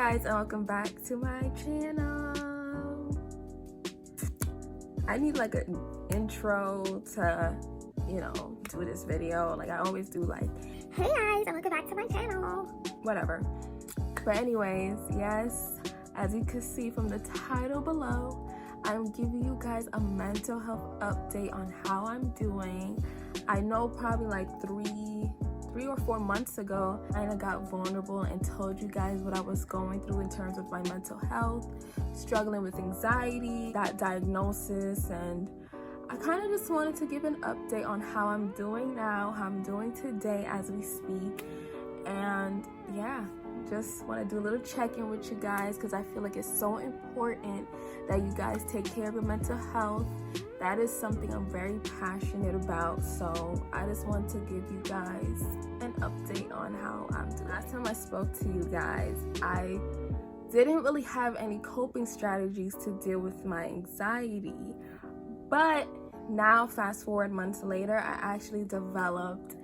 guys, and welcome back to my channel. I need like an intro to, do this video. Like I always do, like, hey guys, and welcome back to my channel. Whatever. But anyways, yes, as you can see from the title below, I'm giving you guys a mental health update on how I'm doing. I know probably like three or 4 months ago, I kind of got vulnerable and told you guys what I was going through in terms of my mental health, struggling with anxiety, that diagnosis, and I kind of just wanted to give an update on how I'm doing now, how I'm doing today as we speak. And yeah, just want to do a little check-in with you guys because I feel like it's so important that you guys take care of your mental health. That is something I'm very passionate about, so I just want to give you guys an update on how I'm doing. Last time I spoke to you guys, I didn't really have any coping strategies to deal with my anxiety, but now fast forward months later, I actually developed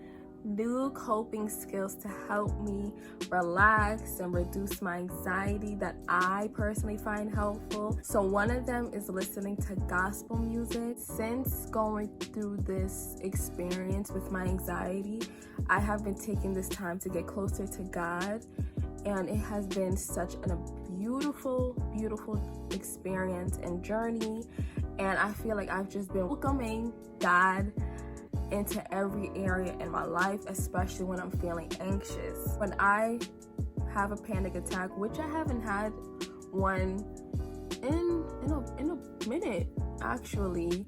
new coping skills to help me relax and reduce my anxiety that I personally find helpful. So one of them is listening to gospel music. Since going through this experience with my anxiety, I have been taking this time to get closer to God, and it has been such a beautiful experience and journey. And I feel like I've just been welcoming God into every area in my life, especially when I'm feeling anxious. When I have a panic attack, which I haven't had one in a minute actually,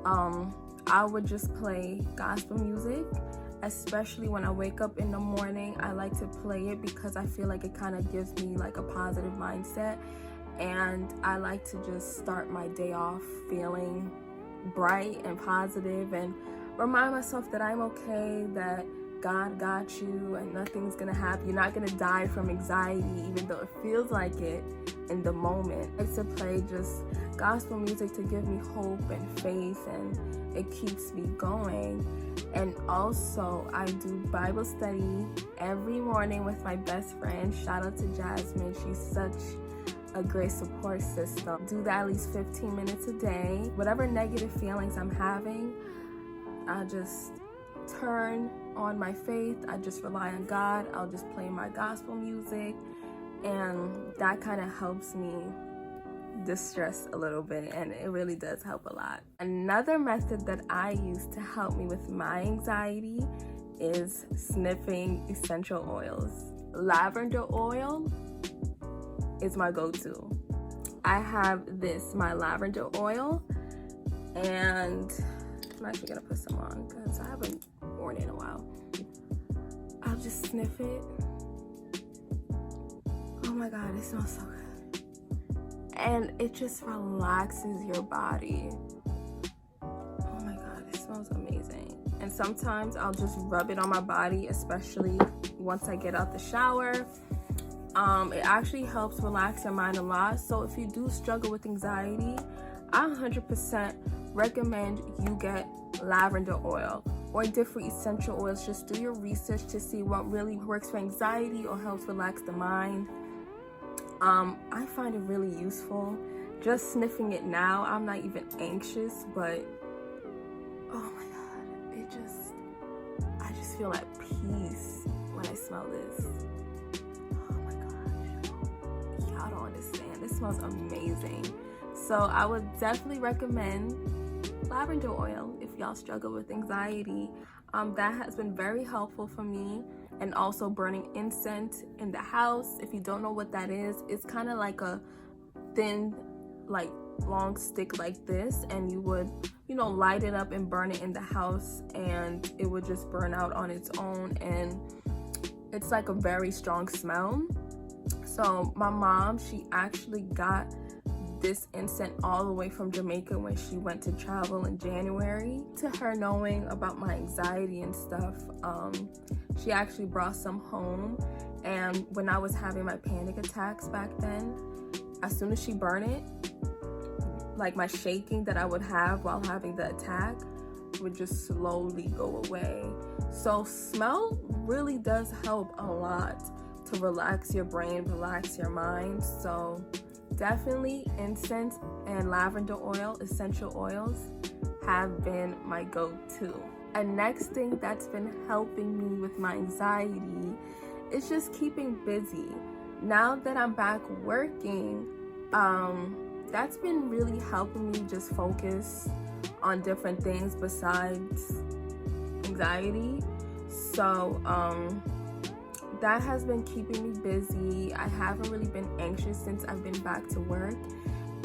I would just play gospel music, especially when I wake up in the morning. I like to play it because I feel like it kind of gives me like a positive mindset, and I like to just start my day off feeling bright and positive and remind myself that I'm okay, that God got you and nothing's gonna happen. You're not gonna die from anxiety, even though it feels like it in the moment. I like to play just gospel music to give me hope and faith, and it keeps me going. And also, I do Bible study every morning with my best friend. Shout out to Jasmine. She's such a great support system. Do that at least 15 minutes a day. Whatever negative feelings I'm having, I just turn on my faith. I just rely on God. I'll just play my gospel music, and that kind of helps me distress a little bit, and it really does help a lot. Another method that I use to help me with my anxiety is sniffing essential oils. Lavender oil is my go-to. I have my lavender oil, and I'm actually gonna put some on because I haven't worn it in a while. I'll just sniff it. Oh my God, it smells so good. And it just relaxes your body. Oh my God, it smells amazing. And sometimes I'll just rub it on my body, especially once I get out the shower. It actually helps relax your mind a lot. So if you do struggle with anxiety, I 100% recommend you get lavender oil or different essential oils. Just do your research to see what really works for anxiety or helps relax the mind. I find it really useful. Just sniffing it now, I'm not even anxious, but oh my God, I just feel at peace when I smell this. Oh my gosh, y'all don't understand. This smells amazing. So I would definitely recommend lavender oil if y'all struggle with anxiety. That has been very helpful for me. And also burning incense in the house. If you don't know what that is, it's kind of like a thin, like long stick like this, and you would, light it up and burn it in the house, and it would just burn out on its own, and it's like a very strong smell. So my mom, she actually got this incense all the way from Jamaica when she went to travel in January. To her knowing about my anxiety and stuff, she actually brought some home, and when I was having my panic attacks back then, as soon as she burned it, like my shaking that I would have while having the attack would just slowly go away. So smell really does help a lot to relax your brain, relax your mind. So definitely incense and lavender oil, essential oils, have been my go-to. A next thing that's been helping me with my anxiety is just keeping busy. Now that I'm back working, that's been really helping me just focus on different things besides anxiety. So that has been keeping me busy. I haven't really been anxious since I've been back to work,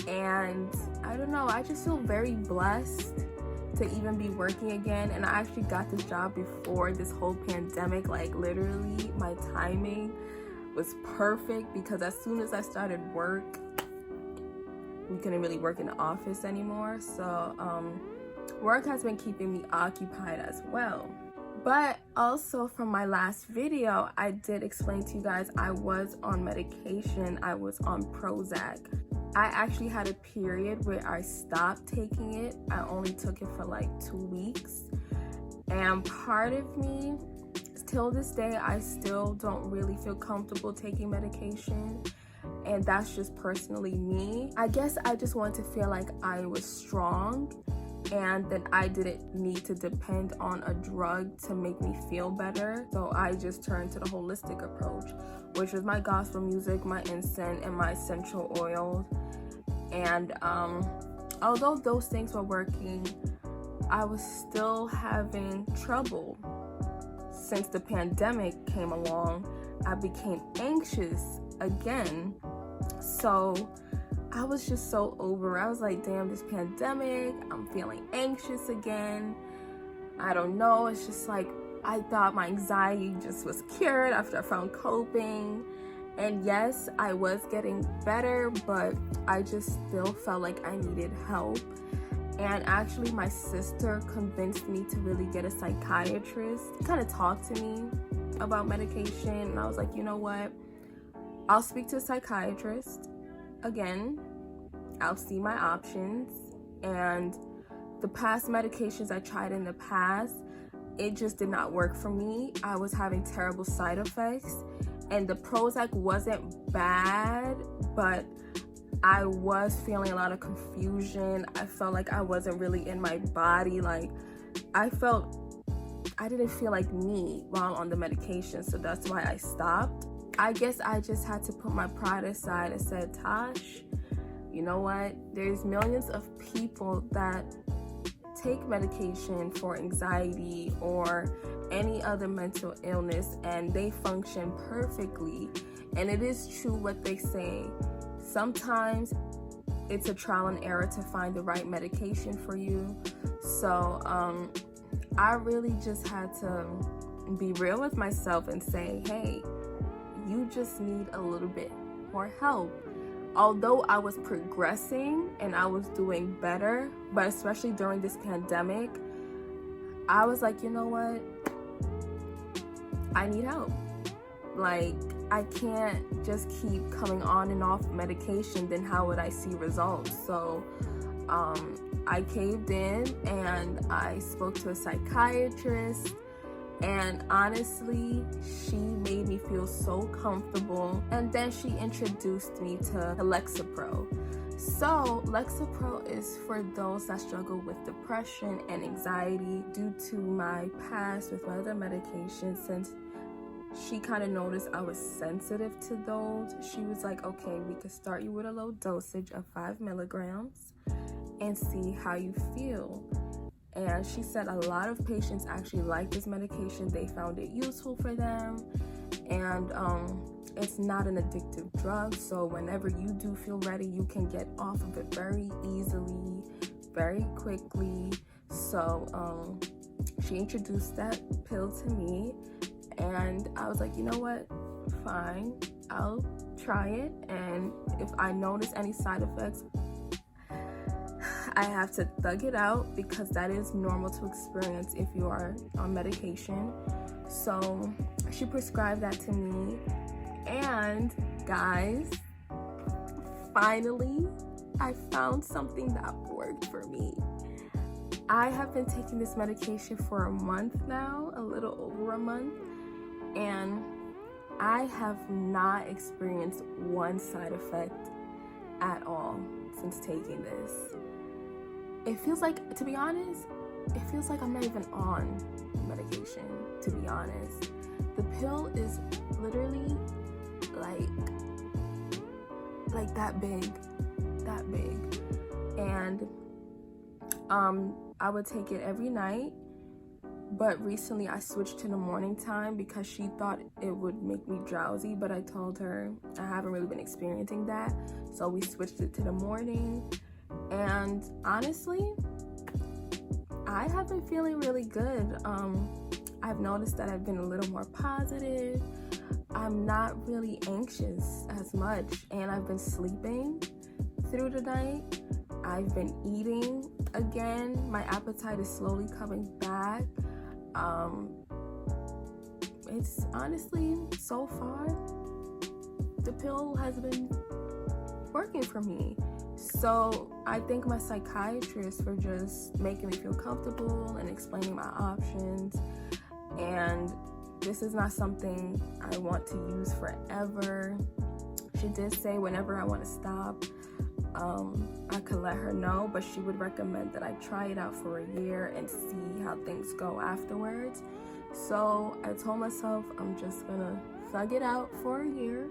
and I don't know, I just feel very blessed to even be working again. And I actually got this job before this whole pandemic. Like, literally my timing was perfect, because as soon as I started work, we couldn't really work in the office anymore. So work has been keeping me occupied as well. But also, from my last video, I did explain to you guys I was on medication. I was on Prozac. I actually had a period where I stopped taking it. I only took it for like 2 weeks. And part of me, till this day, I still don't really feel comfortable taking medication. And that's just personally me. I guess I just wanted to feel like I was strong, and then I didn't need to depend on a drug to make me feel better. So I just turned to the holistic approach, which was my gospel music, my incense, and my essential oils. And although those things were working, I was still having trouble. Since the pandemic came along, I became anxious again. So I was just so over. I was like, damn, this pandemic, I'm feeling anxious again. I don't know. It's just like, I thought my anxiety just was cured after I found coping. And yes, I was getting better, but I just still felt like I needed help. And actually, my sister convinced me to really get a psychiatrist. He kind of talked to me about medication, and I was like, you know what? I'll speak to a psychiatrist. Again, I'll see my options. And the past medications I tried in the past, it just did not work for me. I was having terrible side effects, and the Prozac wasn't bad, but I was feeling a lot of confusion. I felt like I wasn't really in my body. Like, I didn't feel like me while on the medication, so that's why I stopped. I guess I just had to put my pride aside and said, Tosh, you know what? There's millions of people that take medication for anxiety or any other mental illness, and they function perfectly. And it is true what they say. Sometimes it's a trial and error to find the right medication for you. So I really just had to be real with myself and say, hey, you just need a little bit more help. Although I was progressing and I was doing better, but especially during this pandemic, I was like, you know what? I need help. Like, I can't just keep coming on and off medication, then how would I see results? So I caved in and I spoke to a psychiatrist, and honestly, she made me feel so comfortable. And then she introduced me to Lexapro. So Lexapro is for those that struggle with depression and anxiety. Due to my past with my other medications, since she kind of noticed I was sensitive to those, she was like, okay, we could start you with a low dosage of 5 milligrams and see how you feel. And she said a lot of patients actually like this medication. They found it useful for them, and it's not an addictive drug, so whenever you do feel ready, you can get off of it very easily, very quickly. So she introduced that pill to me, and I was like, you know what, fine, I'll try it, and if I notice any side effects, I have to thug it out, because that is normal to experience if you are on medication. So she prescribed that to me, and guys, finally I found something that worked for me. I have been taking this medication for a month now, a little over a month, and I have not experienced one side effect at all since taking this. It feels like, to be honest, it feels like I'm not even on medication, to be honest. The pill is literally like that big. And I would take it every night, but recently I switched to the morning time because she thought it would make me drowsy, but I told her I haven't really been experiencing that, so we switched it to the morning. And honestly, I have been feeling really good. I've noticed that I've been a little more positive. I'm not really anxious as much, and I've been sleeping through the night. I've been eating again. My appetite is slowly coming back. It's honestly, so far, the pill has been working for me. So I thank my psychiatrist for just making me feel comfortable and explaining my options. And this is not something I want to use forever. She did say whenever I want to stop, I could let her know, but she would recommend that I try it out for a year and see how things go afterwards. So I told myself I'm just gonna thug it out for a year,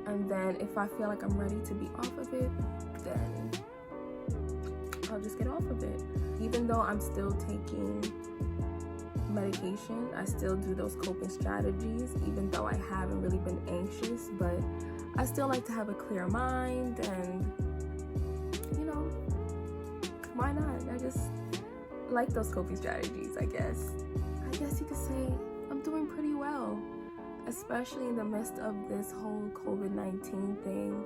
and then if I feel like I'm ready to be off of it, then I'll just get off of it. Even though I'm still taking medication, I still do those coping strategies, even though I haven't really been anxious, but I still like to have a clear mind, and why not? I just like those coping strategies, I guess you could say I'm doing pretty well, especially in the midst of this whole COVID-19 thing.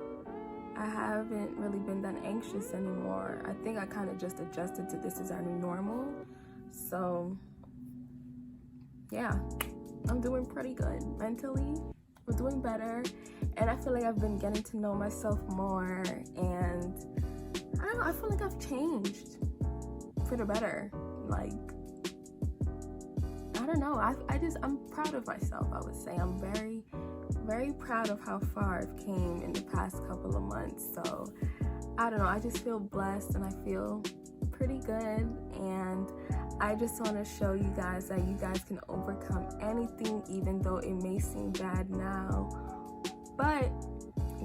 I haven't really been that anxious anymore. I think I kind of just adjusted to this as our new normal. So yeah, I'm doing pretty good mentally. I'm doing better, and I feel like I've been getting to know myself more, and I don't know, I feel like I've changed for the better. Like, I don't know, I'm proud of myself, I would say. I'm very, very proud of how far I've came in the past couple of months. So, I don't know, I just feel blessed and I feel pretty good, and I just want to show you guys that you guys can overcome anything, even though it may seem bad now. But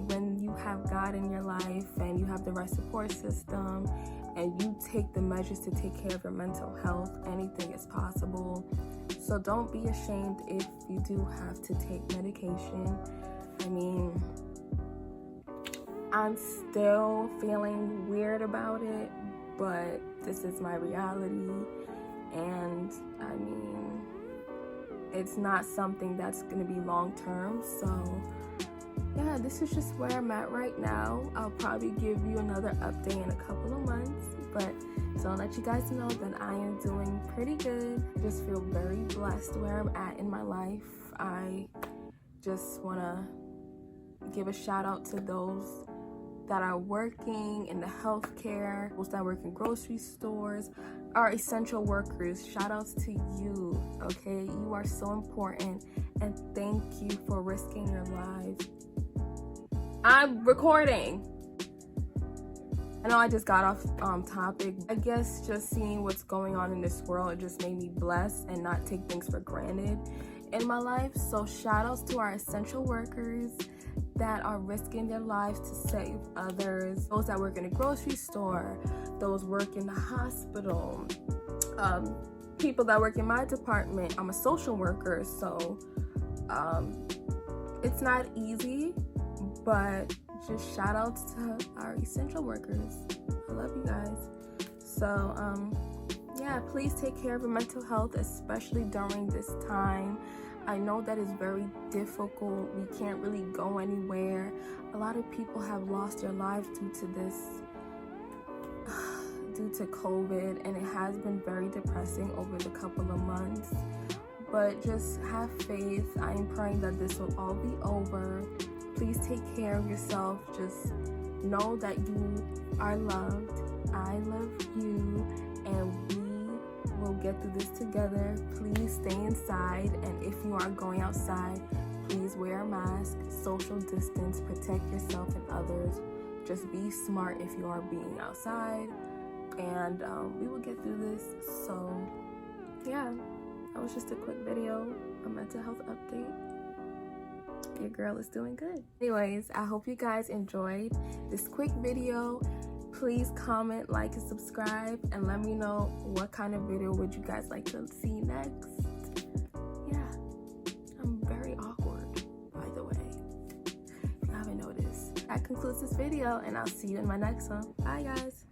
when you have God in your life and you have the right support system and you take the measures to take care of your mental health, anything is possible. So don't be ashamed if you do have to take medication. I mean, I'm still feeling weird about it, but this is my reality. And I mean, it's not something that's gonna be long term. So yeah, this is just where I'm at right now. I'll probably give you another update in a couple of months, but so I'll let you guys know that I am doing pretty good. I just feel very blessed where I'm at in my life. I just want to give a shout out to those that are working in the healthcare, those that work in grocery stores, our essential workers. Shout outs to you, okay? You are so important, and thank you for risking your lives. I'm recording. I know I just got off topic. I guess just seeing what's going on in this world, it just made me blessed and not take things for granted in my life. So shout outs to our essential workers that are risking their lives to save others, those that work in a grocery store, those work in the hospital, people that work in my department. I'm a social worker, so it's not easy, but just shout outs to our essential workers. I love you guys. So yeah, please take care of your mental health, especially during this time. I know that is very difficult. We can't really go anywhere. A lot of people have lost their lives due to this, due to COVID, and it has been very depressing over the couple of months. But just have faith. I am praying that this will all be over. Please take care of yourself. Just know that you are loved. I love you, and we will get through this together. Please stay inside, and if you are going outside, Please wear a mask, social distance, protect yourself and others. Just be smart if you are being outside, and we will get through this. So yeah, that was just a quick video, a mental health update. Your girl is doing good. Anyways, I hope you guys enjoyed this quick video. Please comment, like, and subscribe, and let me know what kind of video would you guys like to see next. Yeah, I'm very awkward, by the way, if you haven't noticed. That concludes this video, and I'll see you in my next one. Bye, guys.